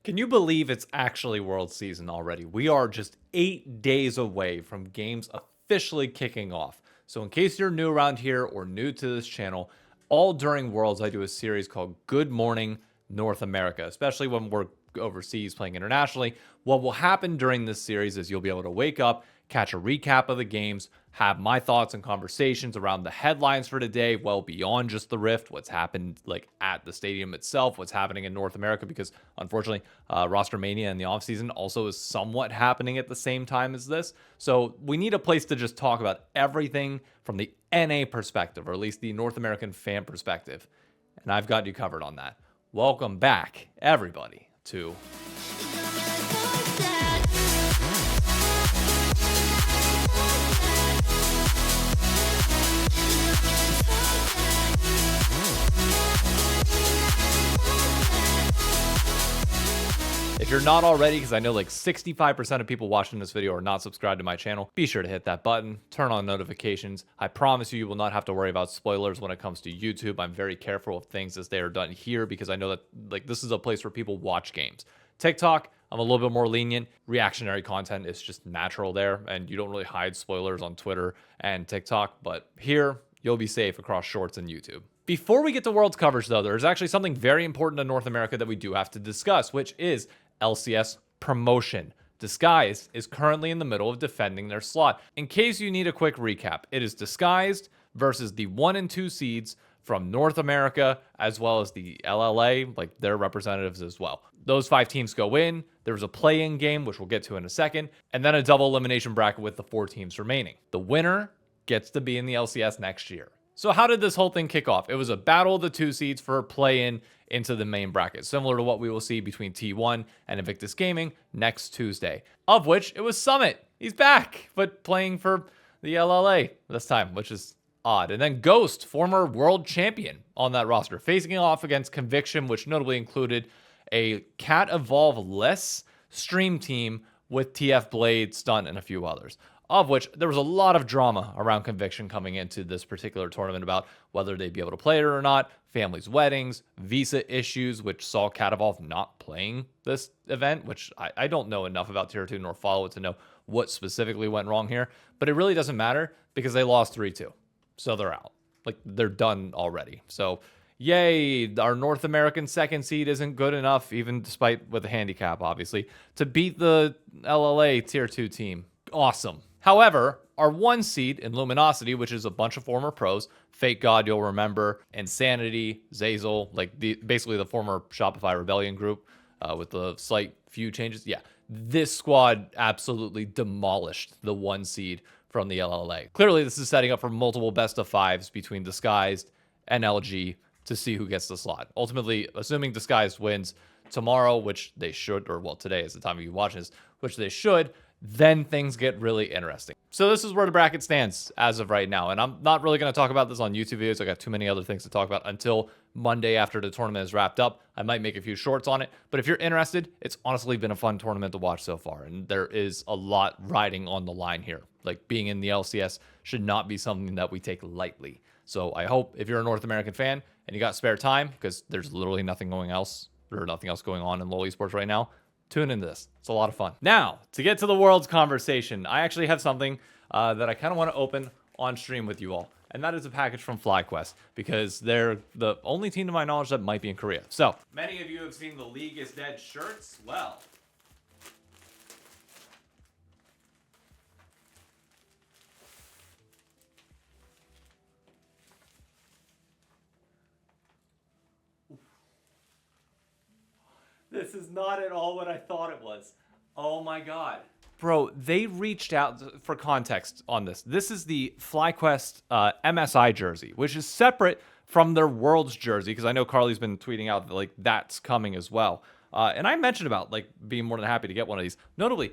Can you believe it's actually World Season already? We are just 8 days away from games officially kicking off. So in case you're new around here or new to this channel, all during Worlds I do a series called Good Morning North America, especially when we're overseas playing internationally. What will happen during this series is you'll be able to wake up, catch a recap of the games, have my thoughts and conversations around the headlines for today, well beyond just the Rift, what's happened like at the stadium itself, what's happening in North America, because unfortunately roster mania in the offseason also is somewhat happening at the same time as this. So we need a place to just talk about everything from the NA perspective, or at least the North American fan perspective. And I've got you covered on that. Welcome back, everybody, to If you're not already, because I know like 65% of people watching this video are not subscribed to my channel, be sure to hit that button, turn on notifications. I promise you will not have to worry about spoilers when it comes to YouTube. I'm very careful of things as they are done here because I know that like this is a place where people watch games. TikTok, I'm a little bit more lenient. Reactionary content is just natural there, and you don't really hide spoilers on Twitter and TikTok, but here you'll be safe across Shorts and YouTube. Before we get to World's coverage, though, there's actually something very important to North America that we do have to discuss, which is LCS promotion. Disguised is currently in the middle of defending their slot. In case you need a quick recap, it is Disguised versus the 1 and 2 seeds from North America, as well as the LLA, like their representatives as well. Those 5 teams go in. There's a play-in game, which we'll get to in a second, and then a double elimination bracket with the 4 teams remaining. The winner gets to be in the LCS next year. So how did this whole thing kick off? It was a battle of the 2 seeds for a play-in into the main bracket, similar to what we will see between T1 and Invictus Gaming next Tuesday, of which it was Summit. He's back, but playing for the LLA this time, which is odd. And then Ghost, former world champion on that roster, facing off against Conviction, which notably included a Cat Evolve-less stream team with TF Blade, Stunt, and a few others. Of which there was a lot of drama around Conviction coming into this particular tournament about whether they'd be able to play it or not, families' weddings, visa issues, which saw Cat Evolve not playing this event, which I don't know enough about Tier 2 nor follow it to know what specifically went wrong here, but it really doesn't matter because they lost 3-2. So they're out. Like, they're done already. So, yay, our North American second seed isn't good enough, even despite with a handicap, obviously, to beat the LLA Tier 2 team. Awesome. However, our 1 seed in Luminosity, which is a bunch of former pros, Fake God, you'll remember, Insanity, Zazel, like basically the former Shopify Rebellion group with the slight few changes. Yeah, this squad absolutely demolished the 1 seed from the LLA. Clearly, this is setting up for multiple best of 5s between Disguised and LG to see who gets the slot. Ultimately, assuming Disguised wins tomorrow, which they should, or well, today is the time of you watching this, which they should, then things get really interesting. So this is where the bracket stands as of right now. And I'm not really going to talk about this on YouTube videos. I got too many other things to talk about until Monday after the tournament is wrapped up. I might make a few shorts on it. But if you're interested, it's honestly been a fun tournament to watch so far. And there is a lot riding on the line here. Like being in the LCS should not be something that we take lightly. So I hope if you're a North American fan and you got spare time, because there's literally nothing else going on in LoL esports right now, tune into this. It's a lot of fun. Now, to get to the World's conversation, I actually have something that I kind of want to open on stream with you all. And that is a package from Flyquest, because they're the only team to my knowledge that might be in Korea. So, many of you have seen the League is Dead shirts. Well, this is not at all what I thought it was. Oh my God. Bro, they reached out for context on this. This is the Flyquest MSI jersey, which is separate from their Worlds jersey, because I know Carly's been tweeting out that like that's coming as well. And I mentioned about like being more than happy to get one of these, notably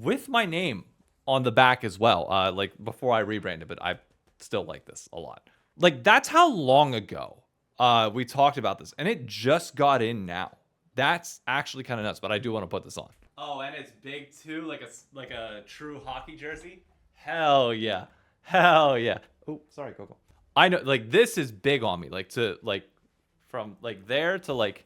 with my name on the back as well, like before I rebranded, but I still like this a lot. Like that's how long ago we talked about this, and it just got in now. That's actually kind of nuts, but I do want to put this on. Oh, and it's big too, like a true hockey jersey. Hell yeah, hell yeah. Oh, sorry, Coco. I know, like this is big on me. Like to like from like there to like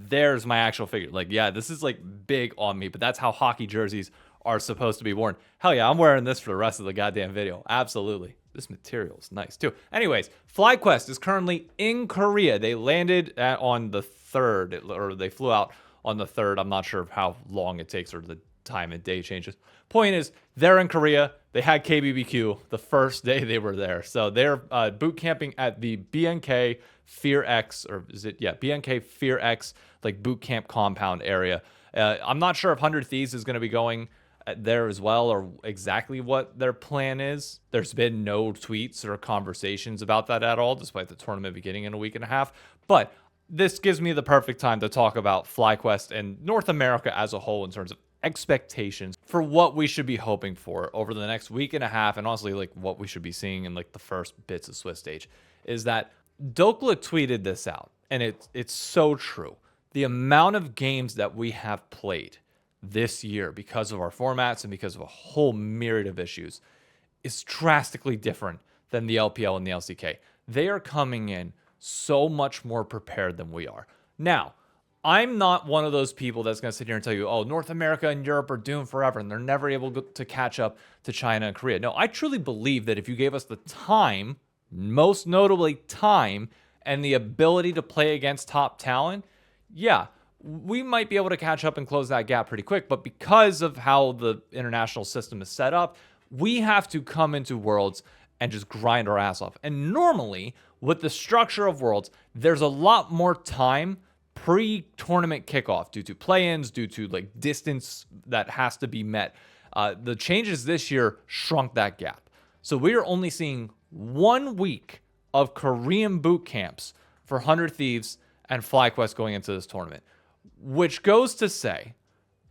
there's my actual figure. Like, yeah, this is like big on me, but that's how hockey jerseys are supposed to be worn. Hell yeah, I'm wearing this for the rest of the goddamn video. Absolutely. This material is nice too. Anyways, Flyquest is currently in Korea. They landed on the 3rd, or they flew out on the 3rd. I'm not sure how long it takes or the time and day changes. Point is, they're in Korea. They had KBBQ the first day they were there. So they're boot camping at the BNK Fear X, or is it? Yeah, BNK Fear X, like boot camp compound area. I'm not sure if 100 Thieves is going to be going there as well, or exactly what their plan is. There's been no tweets or conversations about that at all, despite the tournament beginning in a week and a half. But this gives me the perfect time to talk about Flyquest and North America as a whole in terms of expectations for what we should be hoping for over the next week and a half, and honestly, like what we should be seeing in like the first bits of Swiss stage. Is that Dokla tweeted this out, and it's so true. The amount of games that we have played this year because of our formats and because of a whole myriad of issues is drastically different than the LPL and the LCK. They are coming in so much more prepared than we are. Now, I'm not one of those people that's going to sit here and tell you, oh, North America and Europe are doomed forever and they're never able to catch up to China and Korea. No, I truly believe that if you gave us the time, most notably time, and the ability to play against top talent, yeah, we might be able to catch up and close that gap pretty quick. But because of how the international system is set up, we have to come into Worlds and just grind our ass off. And normally, with the structure of Worlds, there's a lot more time pre-tournament kickoff due to play-ins, due to like distance that has to be met. The changes this year shrunk that gap. So we are only seeing 1 week of Korean boot camps for 100 Thieves and Flyquest going into this tournament, which goes to say,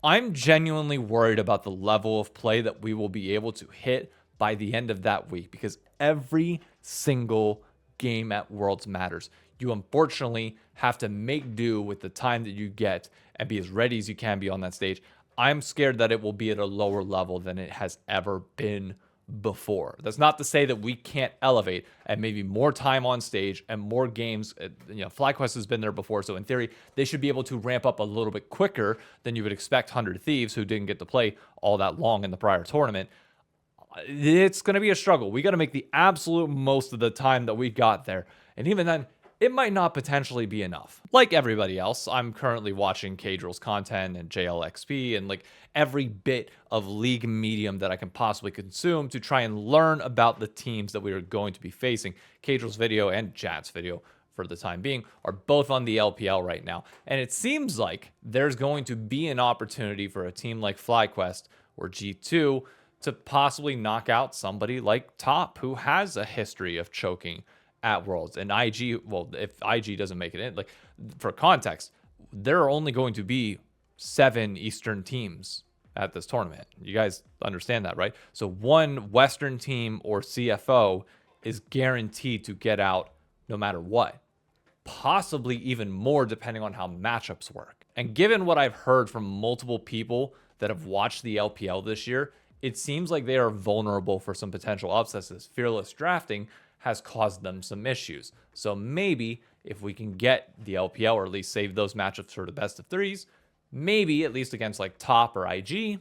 I'm genuinely worried about the level of play that we will be able to hit by the end of that week, because every single game at Worlds matters. You unfortunately have to make do with the time that you get and be as ready as you can be on that stage. I'm scared that it will be at a lower level than it has ever been before. That's not to say that we can't elevate and maybe more time on stage and more games. You know, Flyquest has been there before, so in theory, they should be able to ramp up a little bit quicker than you would expect 100 Thieves, who didn't get to play all that long in the prior tournament. It's going to be a struggle. We got to make the absolute most of the time that we got there. And even then, it might not potentially be enough. Like everybody else, I'm currently watching Kadril's content and JLXP and like every bit of league medium that I can possibly consume to try and learn about the teams that we are going to be facing. Kadril's video and Jat's video, for the time being, are both on the LPL right now. And it seems like there's going to be an opportunity for a team like Flyquest or G2 to possibly knock out somebody like Top, who has a history of choking at Worlds. And IG, well, if IG doesn't make it in, like for context, there are only going to be 7 Eastern teams at this tournament. You guys understand that, right? So one Western team or CFO is guaranteed to get out no matter what. Possibly even more depending on how matchups work. And given what I've heard from multiple people that have watched the LPL this year, it seems like they are vulnerable for some potential upsets, as fearless drafting has caused them some issues. So maybe if we can get the LPL, or at least save those matchups for the best of 3s, maybe at least against like Top or IG,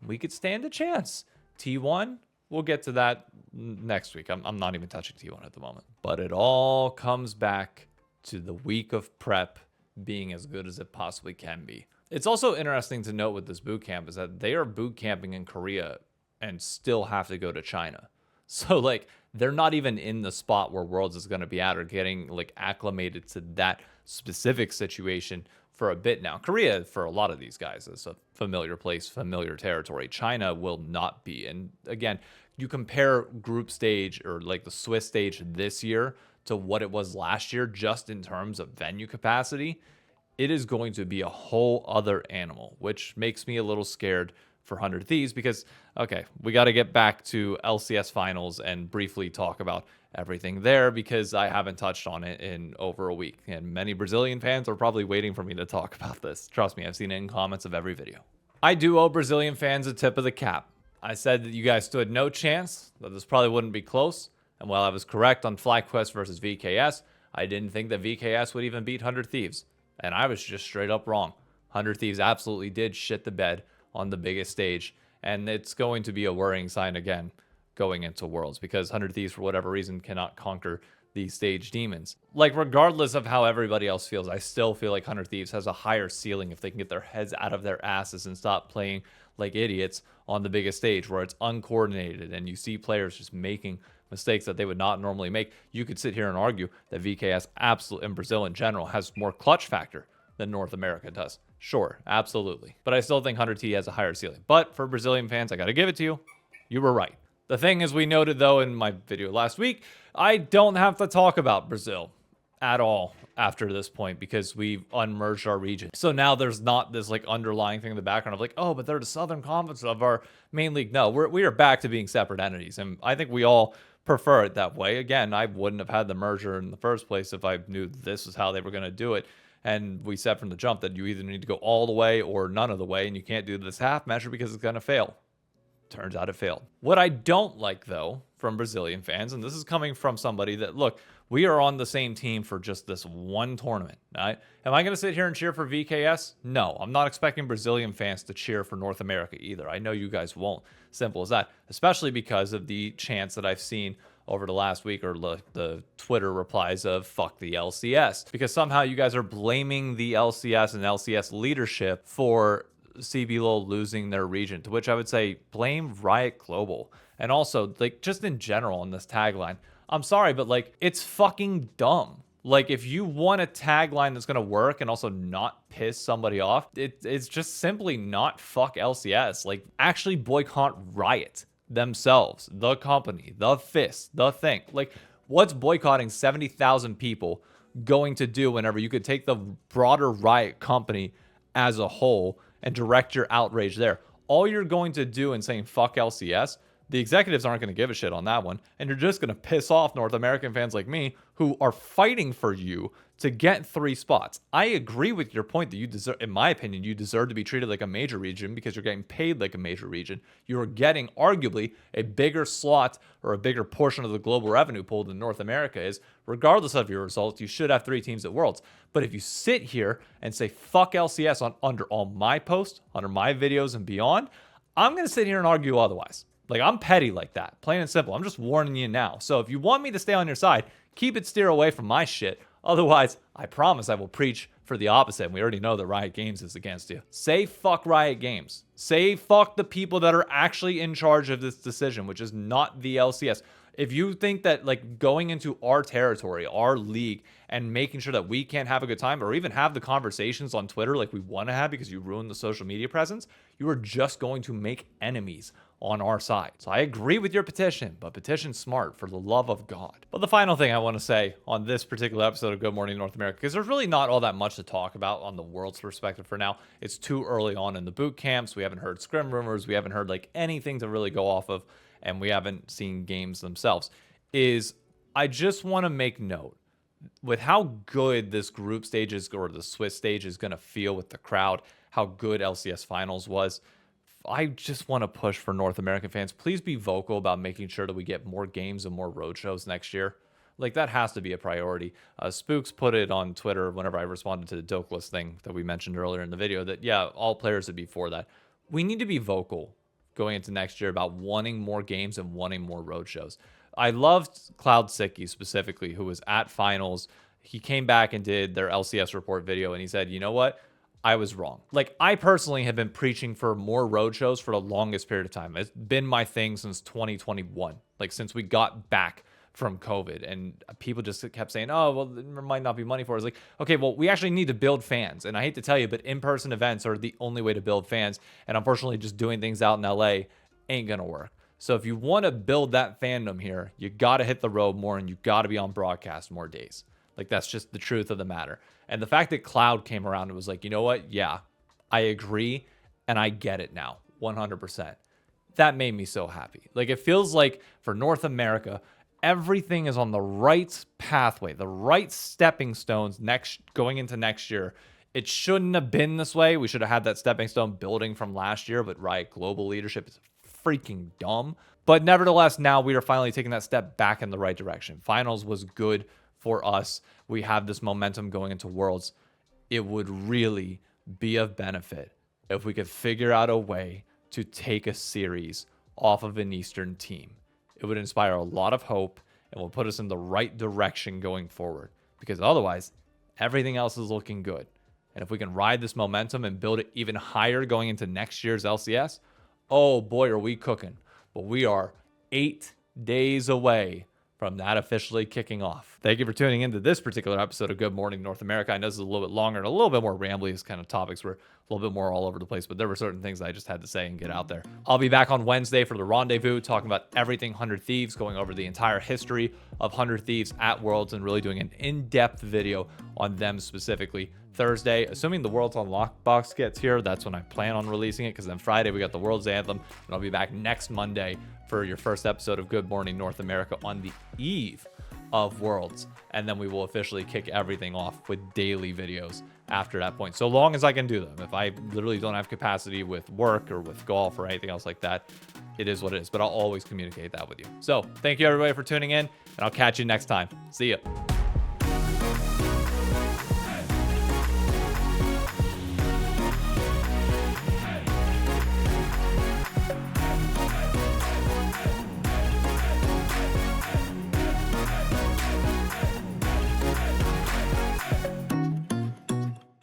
we could stand a chance. T1, we'll get to that next week. I'm not even touching T1 at the moment. But it all comes back to the week of prep being as good as it possibly can be. It's also interesting to note with this boot camp is that they are boot camping in Korea and still have to go to China. So like they're not even in the spot where Worlds is going to be at or getting like acclimated to that specific situation for a bit now. Korea, for a lot of these guys, is a familiar place, familiar territory. China will not be. And again, you compare group stage or like the Swiss stage this year to what it was last year, just in terms of venue capacity, it is going to be a whole other animal, which makes me a little scared for 100 Thieves because, okay, we got to get back to LCS finals and briefly talk about everything there because I haven't touched on it in over a week. And many Brazilian fans are probably waiting for me to talk about this. Trust me, I've seen it in comments of every video. I do owe Brazilian fans a tip of the cap. I said that you guys stood no chance, that this probably wouldn't be close. And while I was correct on Flyquest versus VKS, I didn't think that VKS would even beat 100 Thieves. And I was just straight up wrong. 100 Thieves absolutely did shit the bed on the biggest stage. And it's going to be a worrying sign again going into Worlds, because 100 Thieves, for whatever reason, cannot conquer these stage demons. Like, regardless of how everybody else feels, I still feel like 100 Thieves has a higher ceiling if they can get their heads out of their asses and stop playing like idiots on the biggest stage where it's uncoordinated and you see players just making mistakes that they would not normally make. You could sit here and argue that VKS absolutely, and Brazil in general, has more clutch factor than North America does. Sure, absolutely. But I still think 100T has a higher ceiling. But for Brazilian fans, I got to give it to you. You were right. The thing is, we noted, though, in my video last week, I don't have to talk about Brazil at all after this point because we've unmerged our region. So now there's not this like underlying thing in the background of like, oh, but they're the Southern Conference of our main league. No, we are back to being separate entities. And I think we all prefer it that way. Again, I wouldn't have had the merger in the first place if I knew this is how they were going to do it. And we said from the jump that you either need to go all the way or none of the way, and you can't do this half measure because it's going to fail. Turns out it failed. What I don't like, though, from Brazilian fans, and this is coming from somebody that, look, we are on the same team for just this one tournament. Right? Am I going to sit here and cheer for VKS? No, I'm not expecting Brazilian fans to cheer for North America either. I know you guys won't. Simple as that, especially because of the chants that I've seen over the last week, or the Twitter replies of fuck the LCS, because somehow you guys are blaming the LCS and LCS leadership for CBLOL losing their region, to which I would say blame Riot Global. And also, like, just in general on this tagline, I'm sorry, but like, it's fucking dumb. Like, if you want a tagline that's going to work and also not piss somebody off, it's just simply not fuck LCS. Like, actually boycott Riot themselves, the company, the fist, the thing. Like, what's boycotting 70,000 people going to do whenever you could take the broader Riot company as a whole and direct your outrage there? All you're going to do in saying fuck LCS, the executives aren't going to give a shit on that one, and you're just going to piss off North American fans like me who are fighting for you to get 3 spots. I agree with your point that you deserve, in my opinion, you deserve to be treated like a major region because you're getting paid like a major region. You're getting arguably a bigger slot or a bigger portion of the global revenue pool than North America is. Regardless of your results, you should have 3 teams at Worlds. But if you sit here and say fuck LCS under all my posts, under my videos and beyond, I'm going to sit here and argue otherwise. Like, I'm petty like that, plain and simple. I'm just warning you now. So if you want me to stay on your side, keep it steer away from my shit. Otherwise, I promise I will preach for the opposite. And we already know that Riot Games is against you. Say fuck Riot Games. Say fuck the people that are actually in charge of this decision, which is not the LCS. If you think that, like, going into our territory, our league, and making sure that we can't have a good time or even have the conversations on Twitter like we want to have because you ruined the social media presence, you are just going to make enemies on our side. So I agree with your petition, but petition smart, for the love of God. But the final thing I want to say on this particular episode of Good Morning North America, because there's really not all that much to talk about on the World's perspective for now. It's too early on in the boot camps. We haven't heard scrim rumors. We haven't heard like anything to really go off of, and we haven't seen games themselves. Is I just want to make note with how good this group stage is, or the Swiss stage is going to feel with the crowd, how good LCS Finals was. I just want to push for North American fans. Please be vocal about making sure that we get more games and more road shows next year. Like, that has to be a priority. Spooks put it on Twitter whenever I responded to the Dokeless thing that we mentioned earlier in the video that, yeah, all players would be for that. We need to be vocal going into next year about wanting more games and wanting more road shows. I loved Cloud Sicky specifically, who was at finals. He came back and did their LCS report video, and he said, you know what? I was wrong. Like, I personally have been preaching for more road shows for the longest period of time. It's been my thing since 2021, like since we got back from COVID, and people just kept saying, oh, well, there might not be money for it. It's like, okay, well, we actually need to build fans. And I hate to tell you, but in-person events are the only way to build fans. And unfortunately, just doing things out in LA ain't gonna work. So if you want to build that fandom here, you got to hit the road more, and you got to be on broadcast more days. Like, that's just the truth of the matter. And the fact that Cloud came around and was like, you know what? Yeah, I agree. And I get it now, 100%. That made me so happy. Like, it feels like for North America, everything is on the right pathway, the right stepping stones going into next year. It shouldn't have been this way. We should have had that stepping stone building from last year, but Riot Global leadership is freaking dumb. But nevertheless, now we are finally taking that step back in the right direction. Finals was good for us. We have this momentum going into Worlds. it would really be of benefit if we could figure out a way to take a series off of an Eastern team. It would inspire a lot of hope and will put us in the right direction going forward, because otherwise everything else is looking good. And if we can ride this momentum and build it even higher going into next year's LCS, oh boy, are we cooking. But we are 8 days away from that officially kicking off. Thank you for tuning into this particular episode of Good Morning North America. I know this is a little bit longer and a little bit more rambly. These kind of topics were a little bit more all over the place, but there were certain things I just had to say and get out there. I'll be back on Wednesday for the Rendezvous, talking about everything 100 Thieves, going over the entire history of 100 Thieves at Worlds and really doing an in-depth video on them specifically. Thursday, assuming the Worlds Unlocked box gets here, that's when I plan on releasing it, because then Friday we got the Worlds Anthem, and I'll be back next Monday for your first episode of Good Morning North America on the eve of Worlds, and then we will officially kick everything off with daily videos after that point, so long as I can do them. If I literally don't have capacity with work or with golf or anything else like that, it is what it is, but I'll always communicate that with you. So thank you everybody for tuning in, and I'll catch you next time. See ya.